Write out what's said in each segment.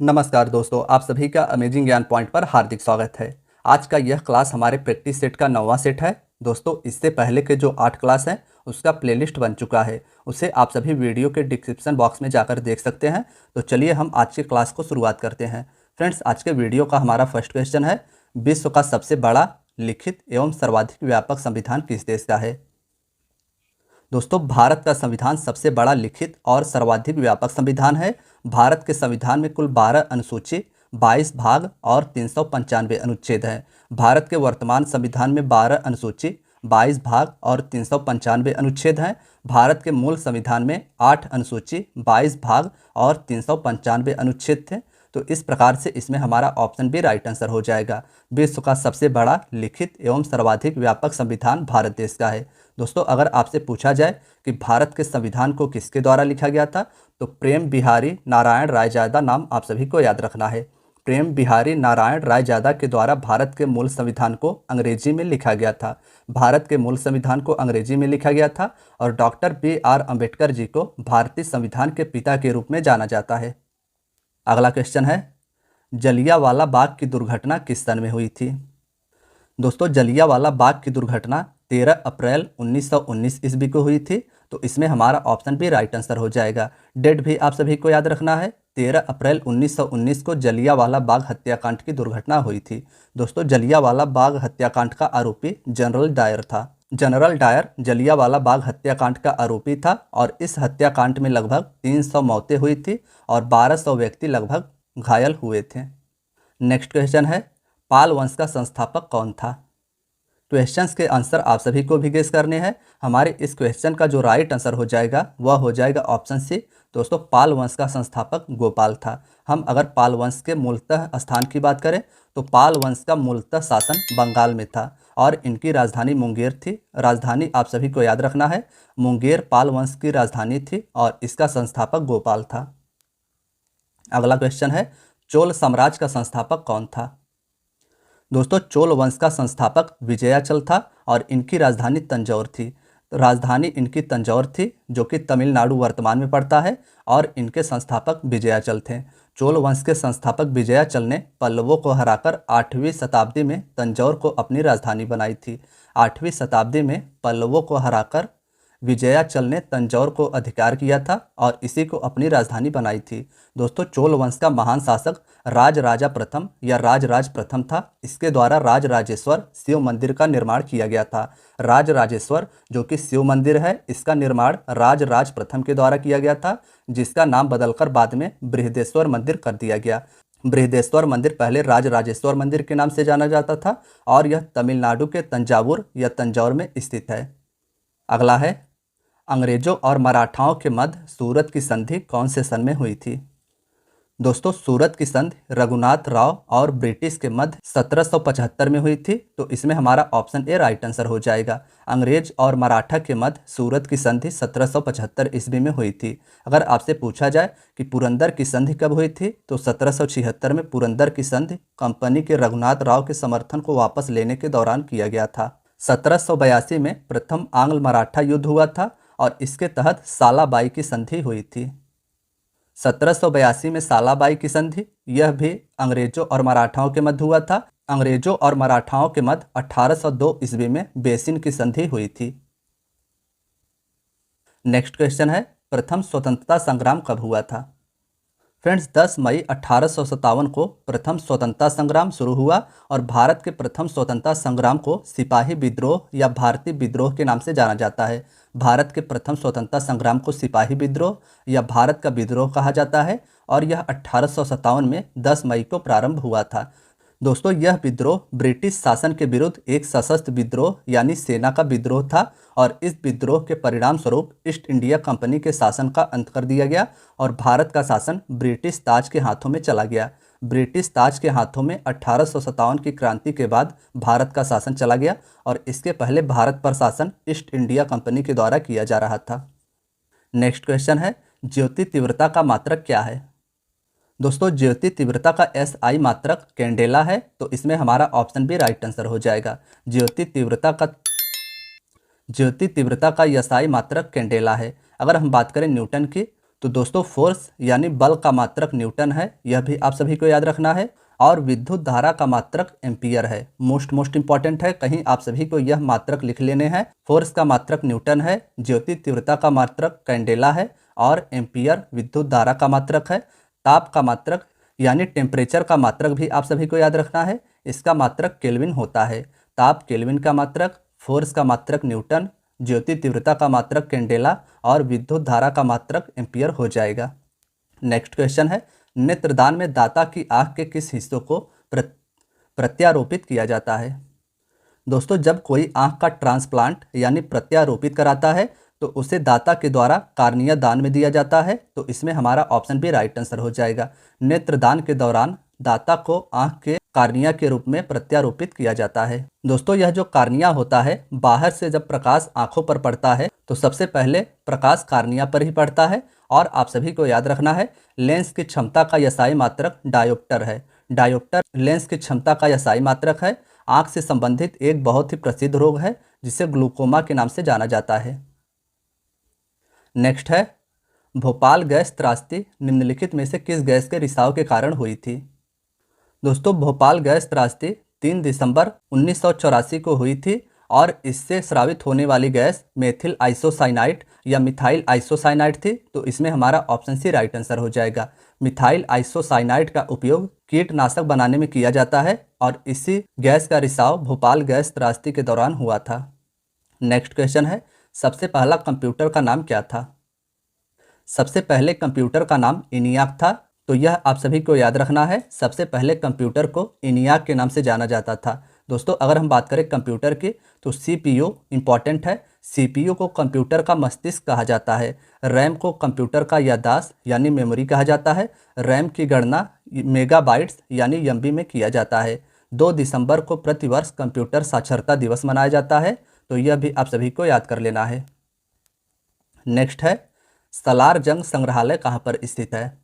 नमस्कार दोस्तों, आप सभी का अमेजिंग ज्ञान पॉइंट पर हार्दिक स्वागत है। आज का यह क्लास हमारे प्रैक्टिस सेट का 9वां सेट है। दोस्तों, इससे पहले के जो 8 क्लास हैं उसका प्लेलिस्ट बन चुका है, उसे आप सभी वीडियो के डिस्क्रिप्शन बॉक्स में जाकर देख सकते हैं। तो चलिए हम आज की क्लास को शुरुआत करते हैं। फ्रेंड्स, आज के वीडियो का हमारा फर्स्ट क्वेश्चन है, विश्व का सबसे बड़ा लिखित एवं सर्वाधिक व्यापक संविधान किस देश का है? दोस्तों, भारत का संविधान सबसे बड़ा लिखित और सर्वाधिक व्यापक संविधान है। भारत के संविधान में कुल 12 अनुसूची, 22 भाग और 395 अनुच्छेद हैं। भारत के वर्तमान संविधान में 12 अनुसूची, 22 भाग और 395 अनुच्छेद हैं। भारत के मूल संविधान में 8 अनुसूची, 22 भाग और 395 अनुच्छेद थे। तो इस प्रकार से इसमें हमारा ऑप्शन भी राइट आंसर हो जाएगा। विश्व का सबसे बड़ा लिखित एवं सर्वाधिक व्यापक संविधान भारत देश का है। दोस्तों, अगर आपसे पूछा जाए कि भारत के संविधान को किसके द्वारा लिखा गया था, तो प्रेम बिहारी नारायण रायजादा नाम आप सभी को याद रखना है। प्रेम बिहारी नारायण रायजादा के द्वारा भारत के मूल संविधान को अंग्रेजी में लिखा गया था। भारत के मूल संविधान को अंग्रेजी में लिखा गया था और डॉक्टर B.R. अम्बेडकर जी को भारतीय संविधान के पिता के रूप में जाना जाता है। अगला क्वेश्चन है, जलियांवाला बाग की दुर्घटना किस सन में हुई थी? दोस्तों, जलियांवाला बाग की दुर्घटना 13 अप्रैल 1919 ईस्वी को हुई थी। तो इसमें हमारा ऑप्शन भी राइट आंसर हो जाएगा। डेट भी आप सभी को याद रखना है, 13 अप्रैल 1919 को जलियांवाला बाग हत्याकांड की दुर्घटना हुई थी। दोस्तों, जलियांवाला बाग हत्याकांड का आरोपी जनरल डायर था। जनरल डायर जलियांवाला बाग हत्याकांड का आरोपी था और इस हत्याकांड में लगभग 300 मौतें हुई थी और 1200 व्यक्ति लगभग घायल हुए थे। नेक्स्ट क्वेश्चन है, पाल वंश का संस्थापक कौन था? क्वेश्चंस के आंसर आप सभी को भी गेस करने हैं। हमारे इस क्वेश्चन का जो राइट आंसर हो जाएगा वह हो जाएगा ऑप्शन सी। दोस्तों, पाल वंश का संस्थापक गोपाल था। हम अगर पाल वंश के मूलतः स्थान की बात करें तो पाल वंश का मूलतः शासन बंगाल में था और इनकी राजधानी मुंगेर थी। राजधानी आप सभी को याद रखना है, मुंगेर पाल वंश की राजधानी थी और इसका संस्थापक गोपाल था। अगला क्वेश्चन है, चोल साम्राज्य का संस्थापक कौन था? दोस्तों, चोल वंश का संस्थापक विजयाचल था और इनकी राजधानी तंजौर थी। तो राजधानी इनकी तंजौर थी, जो कि तमिलनाडु वर्तमान में पड़ता है, और इनके संस्थापक विजयाचल थे। चोल वंश के संस्थापक विजयाचल ने पल्लवों को हराकर 8वीं शताब्दी में तंजौर को अपनी राजधानी बनाई थी। 8वीं शताब्दी में पल्लवों को हराकर विजयाचल ने तंजौर को अधिकार किया था और इसी को अपनी राजधानी बनाई थी। दोस्तों, चोल वंश का महान शासक राजराजा प्रथम या राजराज प्रथम था। इसके द्वारा राजराजेश्वर शिव मंदिर का निर्माण किया गया था। राजराजेश्वर जो कि शिव मंदिर है, इसका निर्माण राजराज प्रथम के द्वारा किया गया था, जिसका नाम बदलकर बाद में बृहदेश्वर मंदिर कर दिया गया। बृहदेश्वर मंदिर पहले राजराजेश्वर मंदिर के नाम से जाना जाता था और यह तमिलनाडु के तंजावुर या तंजौर में स्थित है। अगला है, अंग्रेजों और मराठाओं के मध्य सूरत की संधि कौन से सन में हुई थी? दोस्तों, सूरत की संधि रघुनाथ राव और ब्रिटिश के मध्य 1775 में हुई थी। तो इसमें हमारा ऑप्शन ए राइट आंसर हो जाएगा। अंग्रेज और मराठा के मध्य सूरत की संधि 1775 ईस्वी में हुई थी। अगर आपसे पूछा जाए कि पुरंदर की संधि कब हुई थी, तो 1776 में पुरंदर की संधि कंपनी के रघुनाथ राव के समर्थन को वापस लेने के दौरान किया गया था। 1782 में प्रथम आंग्ल मराठा युद्ध हुआ था और इसके तहत सालाबाई की संधि हुई थी। 1782 में सालाबाई की संधि, यह भी अंग्रेजों और मराठाओं के मध्य हुआ था। अंग्रेजों और मराठाओं के मध्य 1802 ईस्वी में बेसिन की संधि हुई थी। नेक्स्ट क्वेश्चन है, प्रथम स्वतंत्रता संग्राम कब हुआ था? फ्रेंड्स, 10 मई 1857 को प्रथम स्वतंत्रता संग्राम शुरू हुआ और भारत के प्रथम स्वतंत्रता संग्राम को सिपाही विद्रोह या भारतीय विद्रोह के नाम से जाना जाता है। भारत के प्रथम स्वतंत्रता संग्राम को सिपाही विद्रोह या भारत का विद्रोह कहा जाता है और यह 1857 में 10 मई को प्रारंभ हुआ था। दोस्तों, यह विद्रोह ब्रिटिश शासन के विरुद्ध एक सशस्त्र विद्रोह यानी सेना का विद्रोह था और इस विद्रोह के परिणाम स्वरूप ईस्ट इंडिया कंपनी के शासन का अंत कर दिया गया और भारत का शासन ब्रिटिश ताज के हाथों में चला गया। ब्रिटिश ताज के हाथों में 1857 की क्रांति के बाद भारत का शासन चला गया और इसके पहले भारत पर शासन ईस्ट इंडिया कंपनी के द्वारा किया जा रहा था। नेक्स्ट क्वेश्चन है, ज्योति तीव्रता का मात्रक क्या है? दोस्तों, ज्योति तीव्रता का SI मात्रक कैंडेला है। तो इसमें हमारा ऑप्शन भी राइट आंसर हो जाएगा। ज्योति तीव्रता का SI मात्रक कैंडेला है। अगर हम बात करें न्यूटन की, तो दोस्तों फोर्स यानी बल का मात्रक न्यूटन है, यह भी आप सभी को याद रखना है। और विद्युत धारा का मात्रक एम्पियर है। मोस्ट इंपॉर्टेंट है, कहीं आप सभी को यह मात्रक लिख लेने हैं। फोर्स का मात्रक न्यूटन है, ज्योति तीव्रता का मात्रक कैंडेला है और एम्पियर विद्युत धारा का मात्रक है। ताप का मात्रक यानी टेम्परेचर का मात्रक भी आप सभी को याद रखना है, इसका मात्रक केल्विन होता है। ताप केल्विन का मात्रक, फोर्स का मात्रक न्यूटन, ज्योति तीव्रता का मात्रक कैंडेला और विद्युत धारा का मात्रक एम्पियर हो जाएगा। नेक्स्ट क्वेश्चन है, नेत्रदान में दाता की आंख के किस हिस्सों को प्रत्यारोपित किया जाता है? दोस्तों जब कोई आंख का ट्रांसप्लांट यानी प्रत्यारोपित कराता है तो उसे दाता के द्वारा कार्निया दान में दिया जाता है। तो इसमें हमारा ऑप्शन भी राइट आंसर हो जाएगा। नेत्रदान के दौरान दाता को आंख के कार्निया के रूप में प्रत्यारोपित किया जाता है। दोस्तों यह जो कार्निया होता है, बाहर से जब प्रकाश आंखों पर पड़ता है तो सबसे पहले प्रकाश कार्निया पर ही पड़ता है। और आप सभी को याद रखना है, लेंस की क्षमता का यसाई मात्रक डायोप्टर है। डायोप्टर लेंस की क्षमता का यसाई मात्रक है। आंख से संबंधित एक बहुत ही प्रसिद्ध रोग है जिसे ग्लूकोमा के नाम से जाना जाता है। नेक्स्ट है, भोपाल गैस त्रासदी निम्नलिखित में से किस गैस के रिसाव के कारण हुई थी? दोस्तों भोपाल गैस त्रासदी 3 दिसंबर 1984 को हुई थी और इससे स्रावित होने वाली गैस मेथिल आइसोसाइनाइड या मिथाइल आइसोसाइनाइड थी। तो इसमें हमारा ऑप्शन सी राइट आंसर हो जाएगा। मिथाइल आइसोसाइनाइड का उपयोग कीटनाशक बनाने में किया जाता है और इसी गैस का रिसाव भोपाल गैस त्रासदी के दौरान हुआ था। नेक्स्ट क्वेश्चन है, सबसे पहला कंप्यूटर का नाम क्या था? सबसे पहले कंप्यूटर का नाम इनियाक था। तो यह आप सभी को याद रखना है, सबसे पहले कंप्यूटर को इनियाक के नाम से जाना जाता था। दोस्तों अगर हम बात करें कंप्यूटर की तो सीपीयू इंपॉर्टेंट है। सीपीयू को कंप्यूटर का मस्तिष्क कहा जाता है। रैम को कंप्यूटर का याददाश्त यानी मेमोरी कहा जाता है। रैम की गणना मेगाबाइट्स यानी एमबी में किया जाता है। 2 दिसंबर को प्रतिवर्ष कंप्यूटर साक्षरता दिवस मनाया जाता है। तो यह भी आप सभी को याद कर लेना है। नेक्स्ट है, सलार जंग संग्रहालय कहाँ पर स्थित है?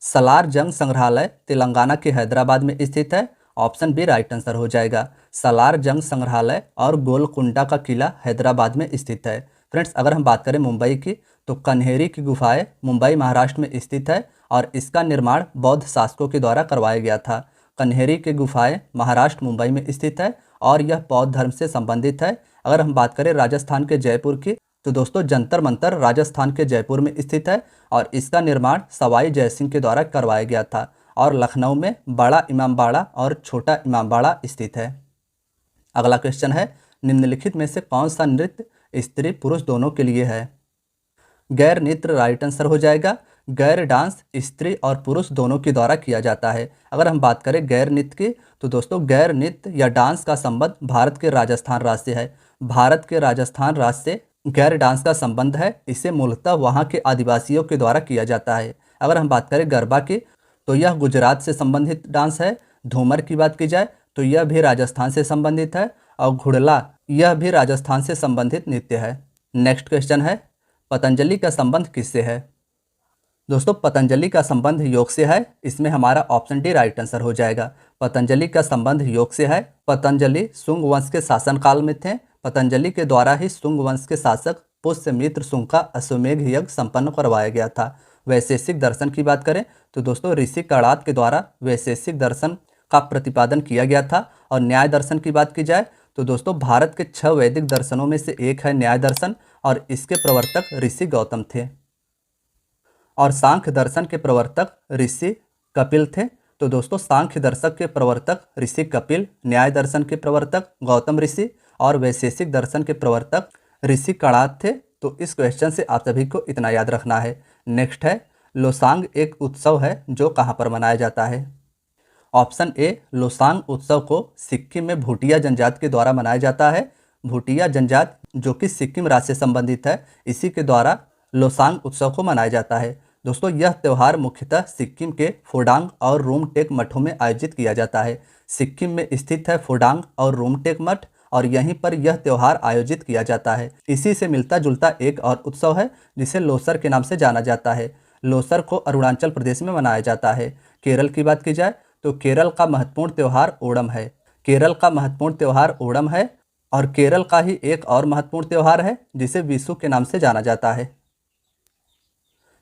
सलार जंग संग्रहालय तेलंगाना के हैदराबाद में स्थित है। ऑप्शन बी राइट आंसर हो जाएगा। सलार जंग संग्रहालय और गोलकुंडा का किला हैदराबाद में स्थित है। फ्रेंड्स अगर हम बात करें मुंबई की तो कन्हेरी की गुफाएं मुंबई महाराष्ट्र में स्थित है और इसका निर्माण बौद्ध शासकों के द्वारा करवाया गया था। कन्हेरी की गुफाएं महाराष्ट्र मुंबई में स्थित है और यह बौद्ध धर्म से संबंधित है। अगर हम बात करें राजस्थान के जयपुर की तो दोस्तों जंतर मंतर राजस्थान के जयपुर में स्थित है और इसका निर्माण सवाई जयसिंह के द्वारा करवाया गया था। और लखनऊ में बड़ा इमामबाड़ा और छोटा इमामबाड़ा स्थित है। अगला क्वेश्चन है, निम्नलिखित में से कौन सा नृत्य स्त्री पुरुष दोनों के लिए है? गैर नृत्य राइट आंसर हो जाएगा। गैर डांस स्त्री और पुरुष दोनों के द्वारा किया जाता है। अगर हम बात करें गैर नृत्य की तो दोस्तों गैर नृत्य या डांस का संबंध भारत के राजस्थान राज्य से है। भारत के राजस्थान राज्य से गैर डांस का संबंध है। इसे मूलतः वहाँ के आदिवासियों के द्वारा किया जाता है। अगर हम बात करें गरबा की तो यह गुजरात से संबंधित डांस है। धूमर की बात की जाए तो यह भी राजस्थान से संबंधित है और घुड़ला यह भी राजस्थान से संबंधित नृत्य है। नेक्स्ट क्वेश्चन है, पतंजलि का संबंध किससे है? दोस्तों पतंजलि का संबंध योग से है। इसमें हमारा ऑप्शन डी राइट आंसर हो जाएगा। पतंजलि का संबंध योग से है। पतंजलि शुंग वंश के शासनकाल में थे। पतंजलि के द्वारा ही शुंग वंश के शासक पुष्यमित्र शुंग का अश्वमेघ यज्ञ संपन्न करवाया गया था। वैशेषिक दर्शन की बात करें तो दोस्तों ऋषि कणाद के द्वारा वैशेषिक दर्शन का प्रतिपादन किया गया था। और न्याय दर्शन की बात की जाए तो दोस्तों भारत के 6 वैदिक दर्शनों में से एक है न्याय दर्शन और इसके प्रवर्तक ऋषि गौतम थे। और सांख्य दर्शन के प्रवर्तक ऋषि कपिल थे। तो दोस्तों सांख्य दर्शक के प्रवर्तक ऋषि कपिल, न्याय दर्शन के प्रवर्तक गौतम ऋषि और वैशेषिक दर्शन के प्रवर्तक ऋषि कणाद थे। तो इस क्वेश्चन से आप सभी को इतना याद रखना है। नेक्स्ट है, लोसांग एक उत्सव है जो कहाँ पर मनाया जाता है? ऑप्शन ए, लोसांग उत्सव को सिक्किम में भूटिया जनजाति के द्वारा मनाया जाता है। भूटिया जनजाति जो कि सिक्किम राज्य से संबंधित है, इसी के द्वारा लोसांग उत्सव को मनाया जाता है। दोस्तों यह त्यौहार मुख्यतः सिक्किम के फोडांग और रूमटेक मठों में आयोजित किया जाता है। सिक्किम में स्थित है फोडांग और रूमटेक मठ और यहीं पर यह त्यौहार आयोजित किया जाता है। इसी से मिलता जुलता एक और उत्सव है जिसे लोसर के नाम से जाना जाता है। लोसर को अरुणाचल प्रदेश में मनाया जाता है। केरल की बात की जाए तो केरल का महत्वपूर्ण त्यौहार ओणम है। केरल का महत्वपूर्ण त्यौहार ओणम है और केरल का ही एक और महत्वपूर्ण त्यौहार है जिसे विशु के नाम से जाना जाता है।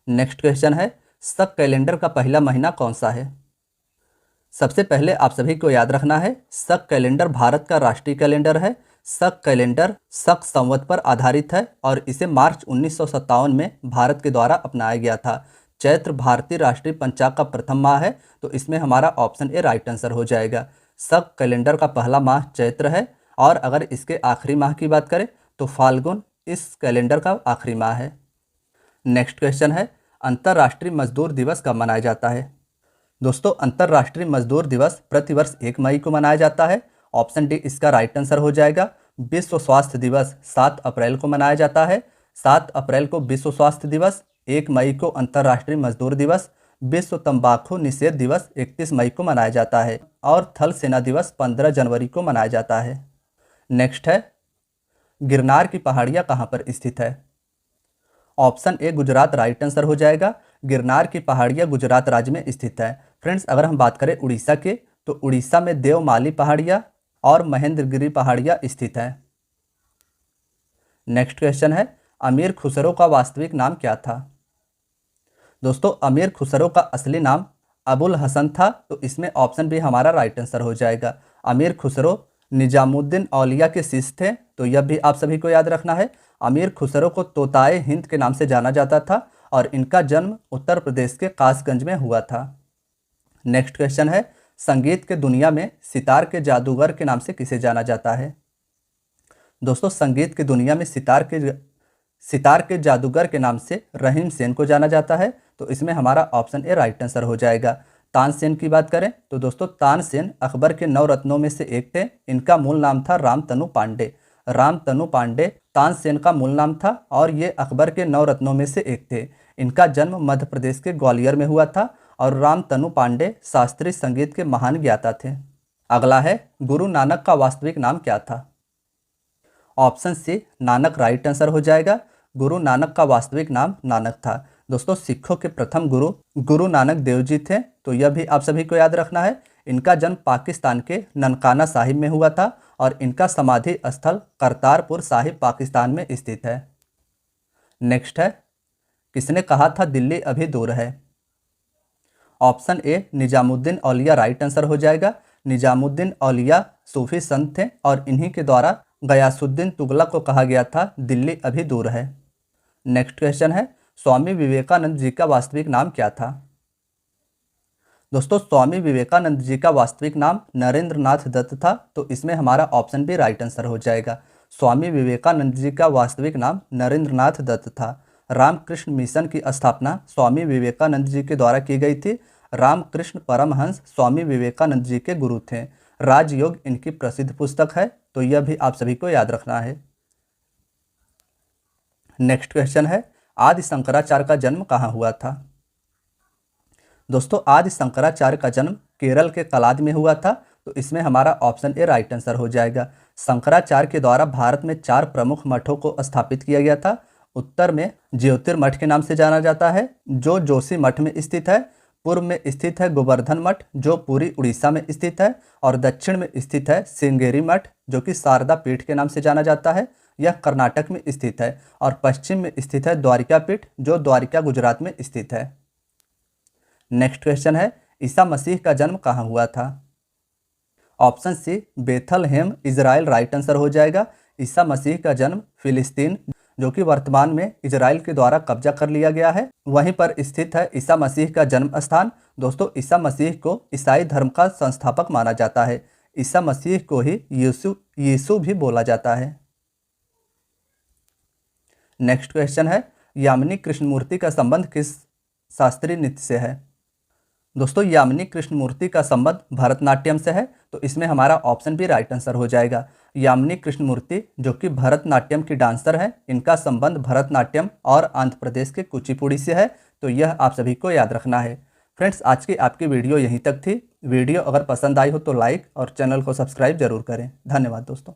नेक्स्ट क्वेश्चन है, शक कैलेंडर का पहला महीना कौन सा है? सबसे पहले आप सभी को याद रखना है, शक कैलेंडर भारत का राष्ट्रीय कैलेंडर है। शक कैलेंडर शक संवत पर आधारित है और इसे मार्च 1957 में भारत के द्वारा अपनाया गया था। चैत्र भारतीय राष्ट्रीय पंचांग का प्रथम माह है, तो इसमें हमारा ऑप्शन ए राइट आंसर हो जाएगा। शक कैलेंडर का पहला माह चैत्र है और अगर इसके आखिरी माह की बात करें तो फाल्गुन इस कैलेंडर का आखिरी माह है। नेक्स्ट क्वेश्चन है, अंतर्राष्ट्रीय मजदूर दिवस कब मनाया जाता है? दोस्तों, अंतर्राष्ट्रीय मजदूर दिवस प्रतिवर्ष 1 मई को मनाया जाता है। ऑप्शन डी इसका राइट आंसर हो जाएगा। विश्व स्वास्थ्य दिवस 7 अप्रैल को मनाया जाता है। 7 अप्रैल को विश्व स्वास्थ्य दिवस, 1 मई को अंतर्राष्ट्रीय मजदूर दिवस, विश्व तंबाकू निषेध दिवस 31 मई को मनाया जाता है और थल सेना दिवस 15 जनवरी को मनाया जाता है। नेक्स्ट है, गिरनार की पहाड़ियाँ कहाँ पर स्थित है? Option A Gujarat right answer हो जाएगा। गिरनार की पहाड़ियाँ गुजरात राज्य में स्थित है। फ्रेंड्स, अगर हम बात करें उड़ीसा के, तो उड़ीसा में देवमाली पहाड़ियाँ और महेंद्रगिरी पहाड़ियाँ स्थित है। नेक्स्ट क्वेश्चन है, अमीर खुसरो का वास्तविक नाम क्या था? दोस्तों, अमीर खुसरो का असली नाम अबुल हसन था, तो इसमें ऑप्शन बी हमारा राइट आंसर हो जाएगा। अमीर खुसरो निजामुद्दीन औलिया के शिष्य थे, तो यह भी आप सभी को याद रखना है। अमीर खुसरो को तोताए हिंद के नाम से जाना जाता था और इनका जन्म उत्तर प्रदेश के कासगंज में हुआ था। नेक्स्ट क्वेश्चन है, संगीत के दुनिया में सितार के जादूगर के नाम से किसे जाना जाता है? दोस्तों, संगीत की दुनिया में सितार के जादूगर के नाम से रहीम सेन को जाना जाता है, तो इसमें हमारा ऑप्शन ए राइट आंसर हो जाएगा। तानसेन की बात करें तो दोस्तों, तानसेन अकबर के 9 रत्नों में से एक थे। इनका मूल नाम था रामतनु पांडे। रामतनु पांडे तानसेन का मूल नाम था और ये अकबर के 9 रत्नों में से एक थे। इनका जन्म मध्य प्रदेश के ग्वालियर में हुआ था और रामतनु पांडे शास्त्रीय संगीत के महान ज्ञाता थे। अगला है, गुरु नानक का वास्तविक नाम क्या था? Option C Nanak right answer हो जाएगा। गुरु नानक का वास्तविक नाम नानक था। दोस्तों, सिखों के प्रथम गुरु नानक देव जी थे, तो यह भी आप सभी को याद रखना है। इनका जन्म पाकिस्तान के ननकाना साहिब में हुआ था और इनका समाधि स्थल करतारपुर साहिब पाकिस्तान में स्थित है। नेक्स्ट है, किसने कहा था दिल्ली अभी दूर है? Option A Nizamuddin Auliya right answer हो जाएगा। निजामुद्दीन औलिया सूफी संत थे और इन्हीं के द्वारा गयासुद्दीन तुगलक को कहा गया था दिल्ली अभी दूर है। नेक्स्ट क्वेश्चन है, स्वामी विवेकानंद जी का वास्तविक नाम क्या था? दोस्तों, स्वामी विवेकानंद जी का वास्तविक नाम नरेंद्र नाथ दत्त था, तो इसमें हमारा ऑप्शन भी राइट आंसर हो जाएगा। स्वामी विवेकानंद जी का वास्तविक नाम नरेंद्र नाथ दत्त था। रामकृष्ण मिशन की स्थापना स्वामी विवेकानंद जी के द्वारा की गई थी। रामकृष्ण परमहंस स्वामी विवेकानंद जी के गुरु थे। राजयोग इनकी प्रसिद्ध पुस्तक है, तो यह भी आप सभी को याद रखना है। नेक्स्ट क्वेश्चन है, आदि शंकराचार्य का जन्म कहाँ हुआ था? दोस्तों, आदि शंकराचार्य का जन्म केरल के कलाद में हुआ था, तो इसमें हमारा ऑप्शन ए राइट आंसर हो जाएगा। शंकराचार्य के द्वारा भारत में 4 प्रमुख मठों को स्थापित किया गया था। उत्तर में ज्योतिर्मठ के नाम से जाना जाता है, जो जोशी मठ में स्थित है। पूर्व में स्थित है गोवर्धन मठ, जो पूरी उड़ीसा में स्थित है, और दक्षिण में स्थित है श्रृंगेरी मठ, जो कि शारदा पीठ के नाम से जाना जाता है। यह कर्नाटक में स्थित है। और पश्चिम में स्थित है द्वारिका पीठ, जो द्वारिका गुजरात में स्थित है। नेक्स्ट क्वेश्चन है, ईसा मसीह का जन्म कहाँ हुआ था? Option C Bethlehem Israel right answer हो जाएगा। ईसा मसीह का जन्म फिलिस्तीन, जो कि वर्तमान में इजराइल के द्वारा कब्जा कर लिया गया है, वहीं पर स्थित है ईसा मसीह का जन्म स्थान। दोस्तों, ईसा मसीह को ईसाई धर्म का संस्थापक माना जाता है। ईसा मसीह को ही यीशु भी बोला जाता है। नेक्स्ट क्वेश्चन है, यामिनी कृष्णमूर्ति का संबंध किस शास्त्रीय नृत्य से है? दोस्तों, यामिनी कृष्णमूर्ति का संबंध भरतनाट्यम से है, तो इसमें हमारा ऑप्शन भी राइट आंसर हो जाएगा। यामिनी कृष्णमूर्ति जो कि भरतनाट्यम की डांसर है, इनका संबंध भरतनाट्यम और आंध्र प्रदेश के कुचिपुड़ी से है, तो यह आप सभी को याद रखना है। फ्रेंड्स, आज की आपकी वीडियो यहीं तक थी। वीडियो अगर पसंद आई हो तो लाइक और चैनल को सब्सक्राइब जरूर करें। धन्यवाद दोस्तों।